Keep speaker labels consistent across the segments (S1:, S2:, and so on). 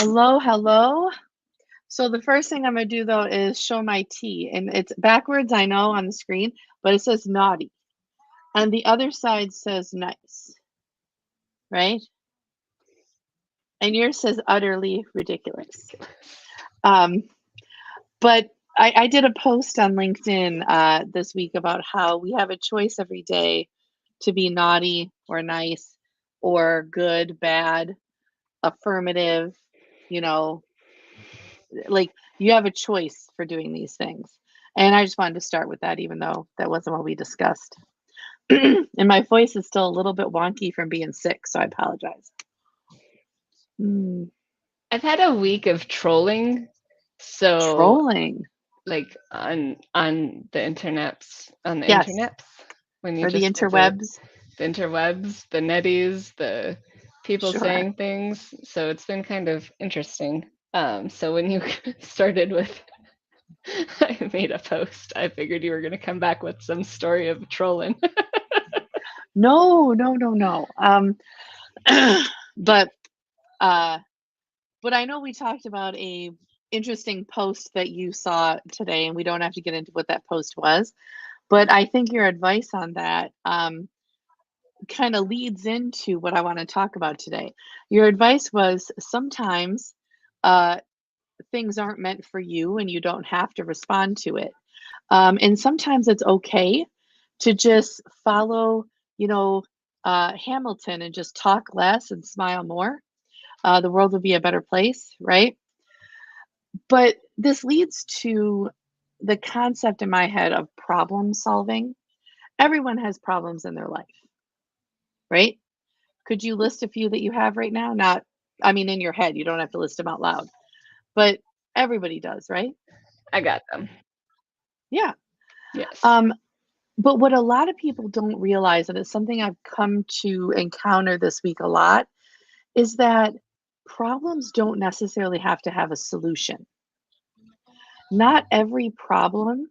S1: Hello, hello. So the first thing I'm gonna do though is show my T, and it's backwards, I know, on the screen, but it says naughty, and the other side says nice, right? And yours says utterly ridiculous. Um, but I did a post on LinkedIn this week about how we have a choice every day to be naughty or nice or good, bad, affirmative, you know, like you have a choice for doing these things. And I just wanted to start with that, even though that wasn't what we discussed. And my voice is still a little bit wonky from being sick, so I apologize.
S2: I've had a week of trolling, so
S1: Trolling.
S2: like on the internets,
S1: Yes,
S2: when you
S1: or the
S2: just visit
S1: interwebs.
S2: the interwebs, the netties, the people
S1: Sure.
S2: saying things. So it's been kind of interesting. So when you started with I made a post, I figured you were going to come back with some story of trolling.
S1: No, no, no, no. But but I know we talked about a interesting post that you saw today, and we don't have to get into what that post was. But I think your advice on that kind of leads into what I want to talk about today. Your advice was sometimes uh, things aren't meant for you and you don't have to respond to it. And sometimes it's okay to just follow, you know, Hamilton and just talk less and smile more. The world would be a better place, right? But this leads to the concept in my head of problem solving. Everyone has problems in their life, right? Could you list a few that you have right now? Not, I mean, in your head, you don't have to list them out loud, but everybody does, right?
S2: I got them.
S1: Yeah.
S2: Yes.
S1: Um, but what a lot of people don't realize, and it's something I've come to encounter this week a lot, is that problems don't necessarily have to have a solution. Not every problem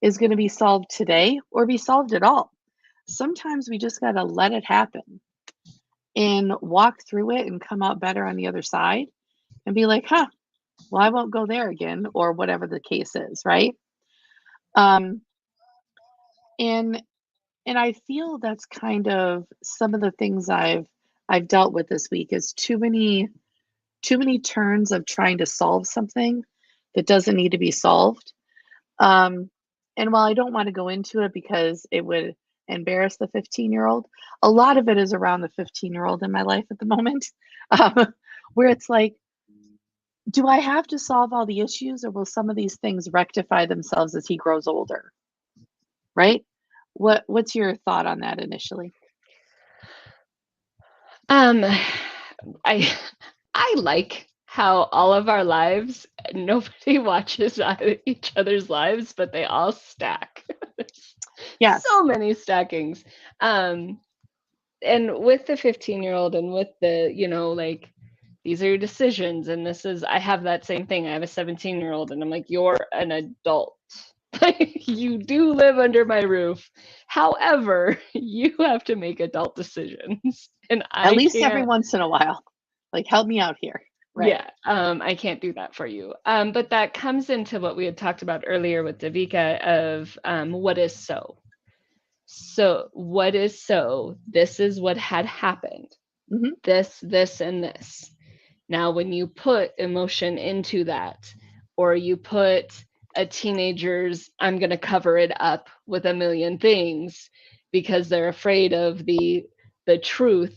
S1: is going to be solved today or be solved at all. Sometimes we just got to let it happen and walk through it and come out better on the other side and be like, huh, well, I won't go there again, or whatever the case is, right? Um, and and I feel that's kind of some of the things I've dealt with this week is too many turns of trying to solve something that doesn't need to be solved. Um, and while I don't want to go into it because it would embarrass the 15-year-old, a lot of it is around the 15-year-old in my life at the moment, where it's like, do I have to solve all the issues or will some of these things rectify themselves as he grows older? Right? What's your thought on that initially?
S2: Um, I I like how all of our lives, nobody watches each other's lives, but they all stack.
S1: Yes.
S2: So many stackings. Um, and with the 15-year-old and with the, like these are your decisions and this is I have that same thing. I have a 17-year-old and I'm like, you're an adult. You do live under my roof. However, you have to make adult decisions. And
S1: At
S2: I
S1: least every
S2: can't,
S1: once in a while. Like, help me out here. Right.
S2: yeah, I can't do that for you. But that comes into what we had talked about earlier with Davika of what is so. So, what is so? This is what had happened.
S1: Hmm.
S2: This, and this. Now, when you put emotion into that, or you put a teenager's, I'm going to cover it up with a million things because they're afraid of the truth,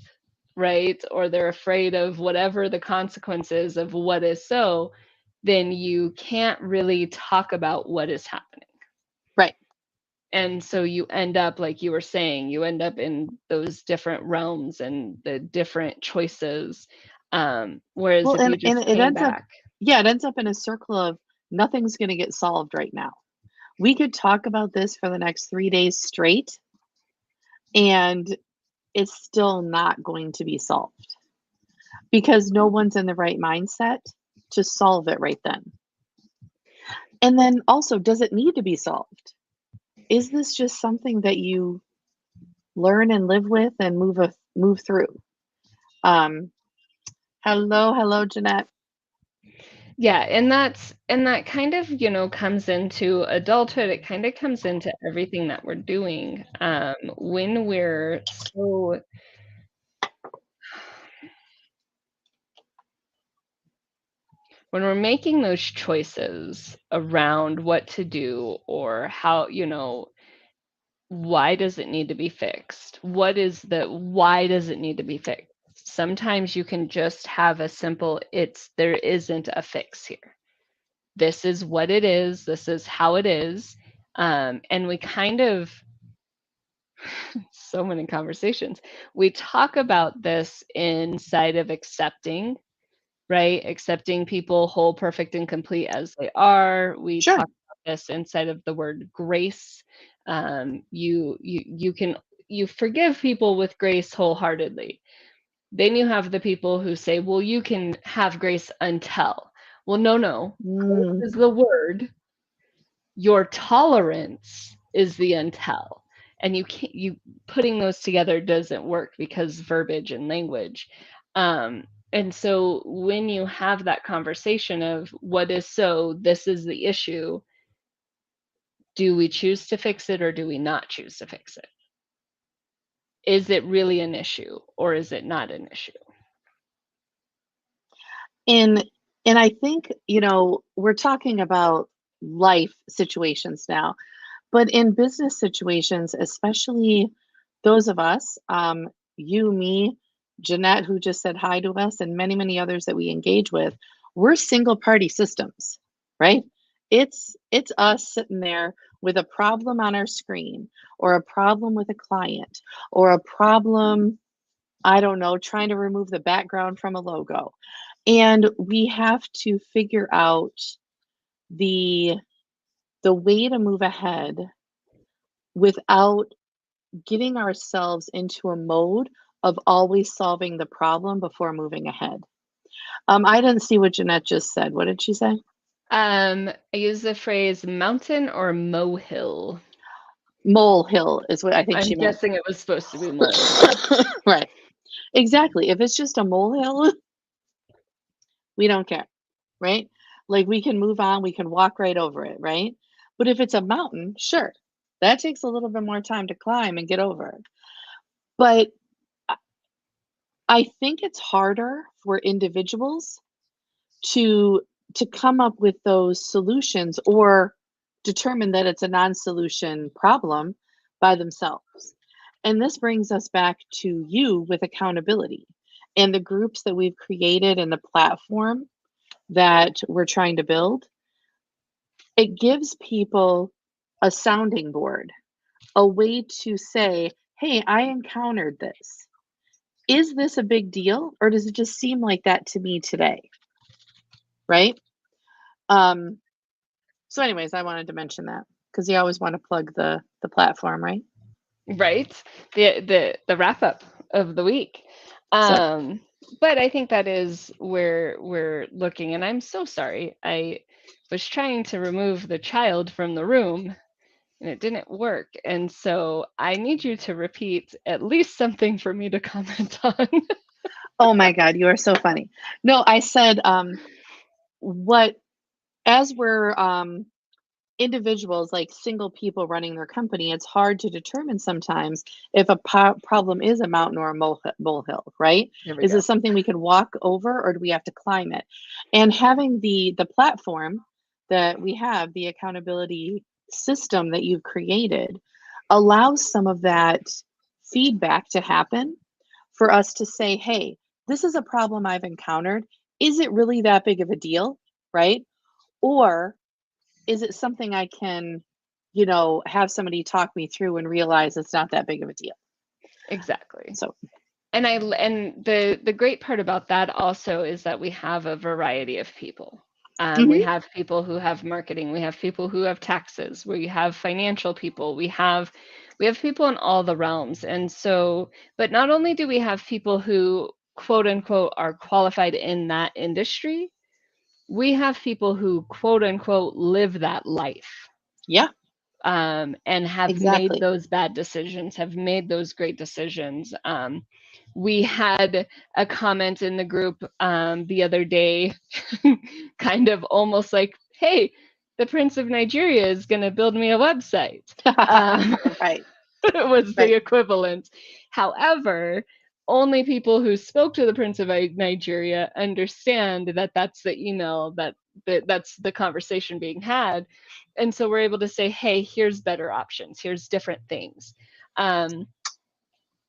S2: right? Or they're afraid of whatever the consequences of what is so, then you can't really talk about what is happening.
S1: Right.
S2: And so you end up, like you were saying, you end up in those different realms and the different choices. Whereas
S1: Well,
S2: if you
S1: and
S2: just
S1: it
S2: came
S1: ends up,
S2: back,
S1: yeah, it ends up in a circle of nothing's going to get solved right now. We could talk about this for the next 3 days straight, and it's still not going to be solved because no one's in the right mindset to solve it right then. And then also, does it need to be solved? Is this just something that you learn and live with and move through? Um, hello, hello, Jeanette.
S2: Yeah, and that kind of, comes into adulthood. It kind of comes into everything that we're doing. When we're making those choices around what to do or how, why does it need to be fixed? Why does it need to be fixed? Sometimes you can just have a simple, there isn't a fix here. This is what it is. This is how it is. And we kind of, so many conversations, we talk about this inside of accepting, right? Accepting people whole, perfect, and complete as they are. We
S1: Sure.
S2: talk about this inside of the word grace. You forgive people with grace wholeheartedly. Then you have the people who say, well, you can have grace until. Well, no. Grace
S1: Mm,
S2: is the word. Your tolerance is the until. And you putting those together doesn't work because verbiage and language. And so when you have that conversation of what is so, this is the issue, do we choose to fix it or do we not choose to fix it? Is it really an issue or is it not an issue?
S1: and and I think, we're talking about life situations now, but in business situations, especially those of us, you, me, Jeanette, who just said hi to us, and many, many others that we engage with, we're single party systems, right? It's us sitting there with a problem on our screen, or a problem with a client, or a problem, I don't know, trying to remove the background from a logo. And we have to figure out the the way to move ahead without getting ourselves into a mode of always solving the problem before moving ahead. I didn't see what Jeanette just said. What did she say?
S2: I use the phrase mountain or molehill.
S1: Molehill is what I think
S2: I'm
S1: she meant.
S2: guessing it was supposed to be molehill.
S1: Right. Exactly. If it's just a molehill, we don't care, right? Like we can move on, we can walk right over it, right? But if it's a mountain, sure, that takes a little bit more time to climb and get over it. But I I think it's harder for individuals to come up with those solutions or determine that it's a non-solution problem by themselves. And this brings us back to you with accountability and the groups that we've created and the platform that we're trying to build. It gives people a sounding board, a way to say, hey, I encountered this. Is this a big deal or does it just seem like that to me today? Right? Um, So anyways, I wanted to mention that because you always want to plug the platform, right?
S2: Right? The wrap up of the week.
S1: So
S2: Um, but I think that is where we're looking, and I'm so sorry. I was trying to remove the child from the room and it didn't work. And so I need you to repeat at least something for me to comment on.
S1: oh my God, you are so funny. No, I said what as we're individuals, like single people running their company, it's hard to determine sometimes if a problem is a mountain or a molehill, right?
S2: There we
S1: Is
S2: go.
S1: it something we can walk over or do we have to climb it? And having the platform that we have, the accountability system that you've created, allows some of that feedback to happen for us to say, hey, this is a problem I've encountered. Is it really that big of a deal? Right? Or is it something I can, have somebody talk me through and realize it's not that big of a deal?
S2: Exactly.
S1: So,
S2: And the great part about that also is that we have a variety of people. We
S1: mhm,
S2: have people who have marketing, we have people who have taxes, we have financial people, we have people in all the realms. And so, but not only do we have people who quote unquote are qualified in that industry, we have people who quote unquote live that life.
S1: yeah,
S2: and have made
S1: Exactly.
S2: those bad decisions, have made those great decisions. We had a comment in the group the other day, kind of almost like, hey, the Prince of Nigeria is going to build me a website.
S1: Right.
S2: Was the
S1: Right.
S2: equivalent. However, only people who spoke to the Prince of Nigeria understand that that's the email, that's the conversation being had. And so we're able to say, hey, here's better options, here's different things.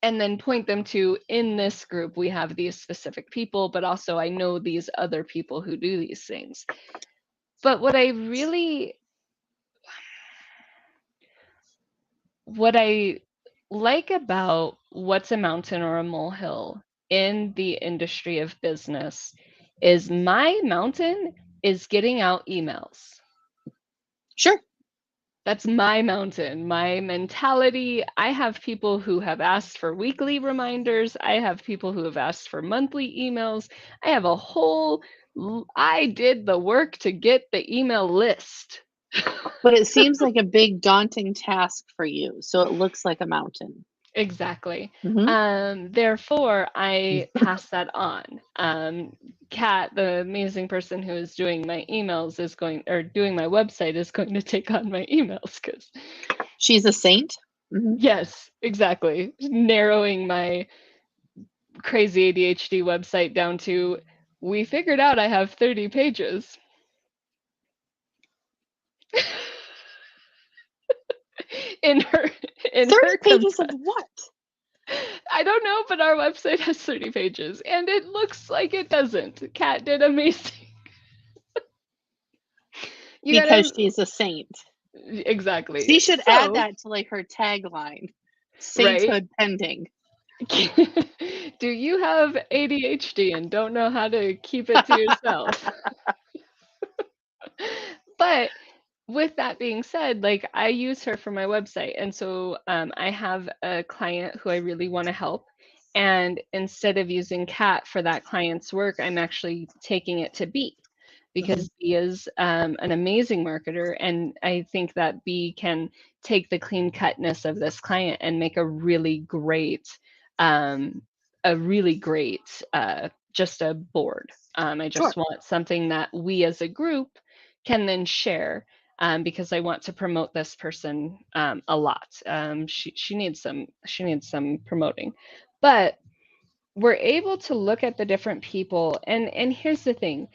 S2: And then point them to, in this group, we have these specific people, but also I know these other people who do these things. But what I like about what's a mountain or a molehill in the industry of business is my mountain is getting out emails.
S1: Sure.
S2: That's my mountain, my mentality. I have people who have asked for weekly reminders. I have people who have asked for monthly emails. I have a whole, I did the work to get the email list.
S1: But it seems like a big daunting task for you. So it looks like a mountain.
S2: Exactly.
S1: Mm-hmm.
S2: Therefore, I pass that on. Kat, the amazing person who is doing my emails, is going, or doing my website, is going to take on my emails because
S1: She's a saint. Mm-hmm.
S2: yes, exactly. Narrowing my crazy ADHD website down to, we figured out I have 30 pages. in her
S1: 30 pages of
S2: compress.
S1: what?
S2: I don't know, but our website has 30 pages, and it looks like it doesn't. Kat did amazing. You
S1: Because
S2: gotta
S1: she's a saint.
S2: exactly.
S1: She should add
S2: So,
S1: that to like her tagline.
S2: right?
S1: Sainthood pending.
S2: Do you have ADHD and don't know how to keep it to yourself? But with that being said, like I use her for my website. And so I have a client who I really want to help. And instead of using Kat for that client's work, I'm actually taking it to B because B is an amazing marketer. And I think that B can take the clean cutness of this client and make um, a really great, just a board. I
S1: Sure.
S2: just want something that we as a group can then share because I want to promote this person a lot. She needs some promoting, but we're able to look at the different people, and here's the thing: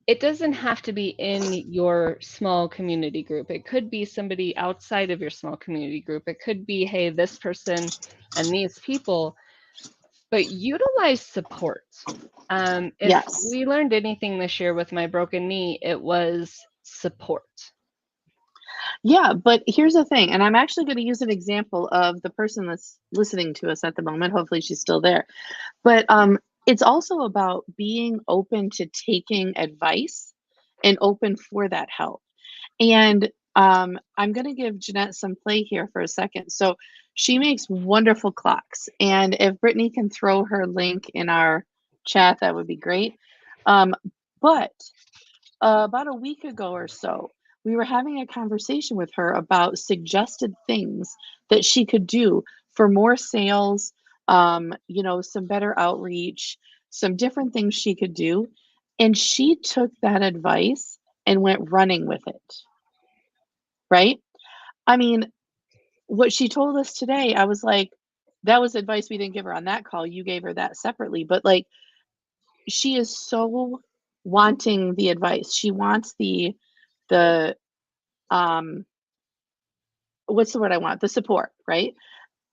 S2: it doesn't have to be in your small community group. It could be somebody outside of your small community group. It could be, hey, this person and these people, but utilize support. If
S1: Yes.
S2: we learned anything this year with my broken knee, it was support.
S1: Yeah, but here's the thing, and I'm actually going to use an example of the person that's listening to us at the moment. Hopefully she's still there. But it's also about being open to taking advice and open for that help. And I'm going to give Jeanette some play here for a second. So she makes wonderful clocks. And if Brittany can throw her link in our chat, that would be great. But about a week ago or so, we were having a conversation with her about suggested things that she could do for more sales, some better outreach, some different things she could do. And she took that advice and went running with it, right? I mean, what she told us today, I was like, that was advice we didn't give her on that call. You gave her that separately. But like, she is so wanting the advice. She wants the um what's the word I want? The support, right?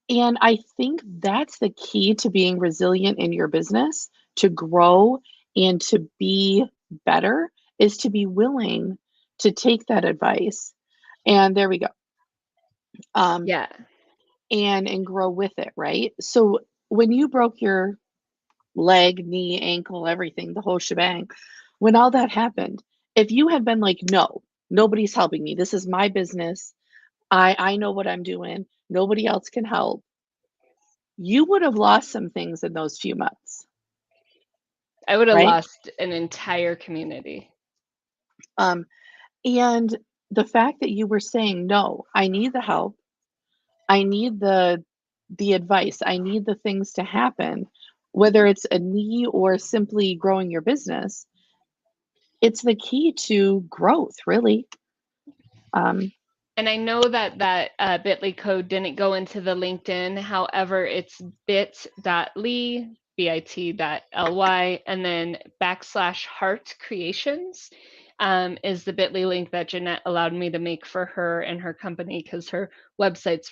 S1: And I think that's the key to being resilient in your business, to grow and to be better, is to be willing to take that advice. And there we go. Um
S2: Yeah.
S1: and grow with it, right? So when you broke your leg, knee, ankle, everything, the whole shebang, when all that happened, if you had been like, no, nobody's helping me, this is my business, I know what I'm doing, nobody else can help, you would have lost some things in those few months,
S2: I would have
S1: right?
S2: lost an entire community.
S1: Um, and the fact that you were saying, no, I need the help. I need the advice. I need the things to happen, whether it's a knee or simply growing your business. It's the key to growth, really.
S2: And I know that bit.ly code didn't go into the LinkedIn. However, it's bit.ly, bit.ly, and then /heart creations is the bit.ly link that Jeanette allowed me to make for her and her company, because her website's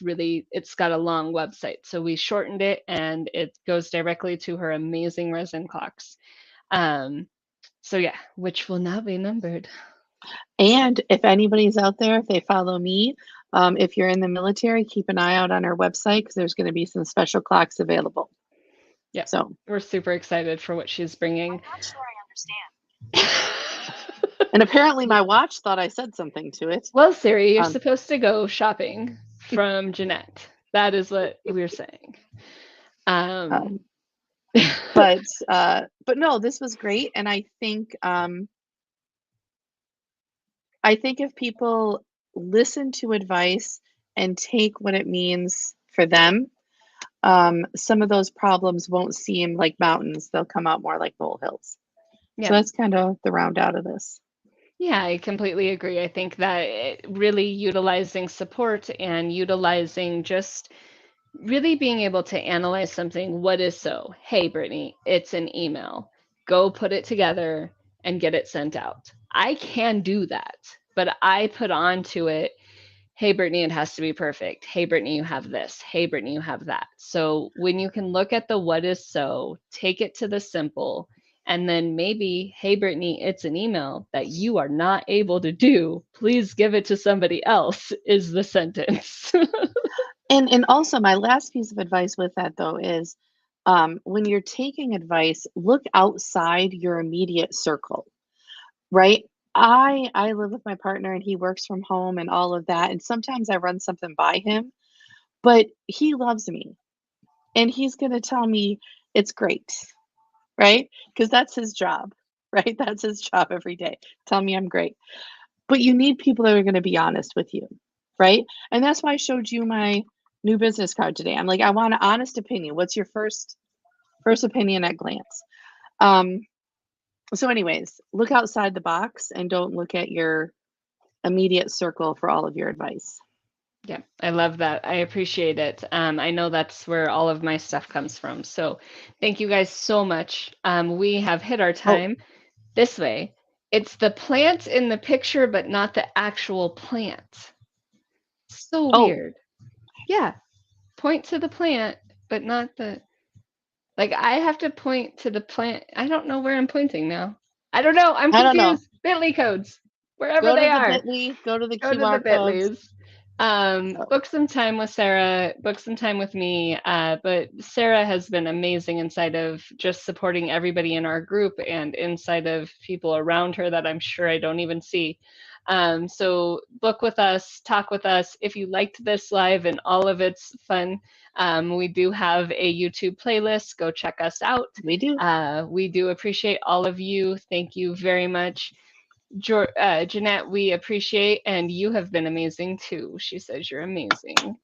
S2: it's got a long website. So we shortened it and it goes directly to her amazing resin clocks. So yeah, which will now be numbered.
S1: And if anybody's out there, if they follow me, if you're in the military, keep an eye out on our website because there's going to be some special clocks available.
S2: Yeah.
S1: So
S2: we're super excited for what she's bringing.
S1: I'm not sure I understand. And apparently my watch thought I said something to it.
S2: Well, Siri, you're supposed to go shopping from Jeanette. That is what we're saying.
S1: But no, this was great. And I think if people listen to advice and take what it means for them, some of those problems won't seem like mountains. They'll come out more like molehills. Yeah. So that's kind of the round out of this.
S2: Yeah, I completely agree. I think that really utilizing support and utilizing just really being able to analyze something. What is so? Hey, Brittany, it's an email. Go put it together and get it sent out. I can do that, but I put onto it, hey, Brittany, it has to be perfect. Hey, Brittany, you have this. Hey, Brittany, you have that. So when you can look at the what is so, take it to the simple, and then maybe, hey, Brittany, it's an email that you are not able to do. Please give it to somebody else, is the sentence.
S1: And also my last piece of advice with that though is when you're taking advice, look outside your immediate circle, right? I live with my partner and he works from home and all of that. And sometimes I run something by him, but he loves me and he's going to tell me it's great, right? Because that's his job, right? That's his job every day. Tell me I'm great. But you need people that are going to be honest with you, right? And that's why I showed you my new business card today. I'm like, I want an honest opinion. What's your first opinion at glance? So anyways, look outside the box and don't look at your immediate circle for all of your advice.
S2: Yeah, I love that. I appreciate it. I know that's where all of my stuff comes from. So thank you guys so much. We have hit our time. This way. It's the plant in the picture, but not the actual plant. So weird. Yeah. Point to the plant, but not the... Like, I have to point to the plant. I don't know where I'm pointing now. I don't know. I'm confused. I don't know. Bit.ly codes. Wherever they are.
S1: Bit.ly, go to the
S2: QR
S1: codes.
S2: Bit.lys. Book some time with Sarah, book some time with me. But Sarah has been amazing inside of just supporting everybody in our group and inside of people around her that I'm sure I don't even see. So book with us, talk with us. If you liked this live and all of its fun, we do have a YouTube playlist. Go check us out.
S1: We do.
S2: We do appreciate all of you. Thank you very much. Jeanette, we appreciate, and you have been amazing too. She says you're amazing.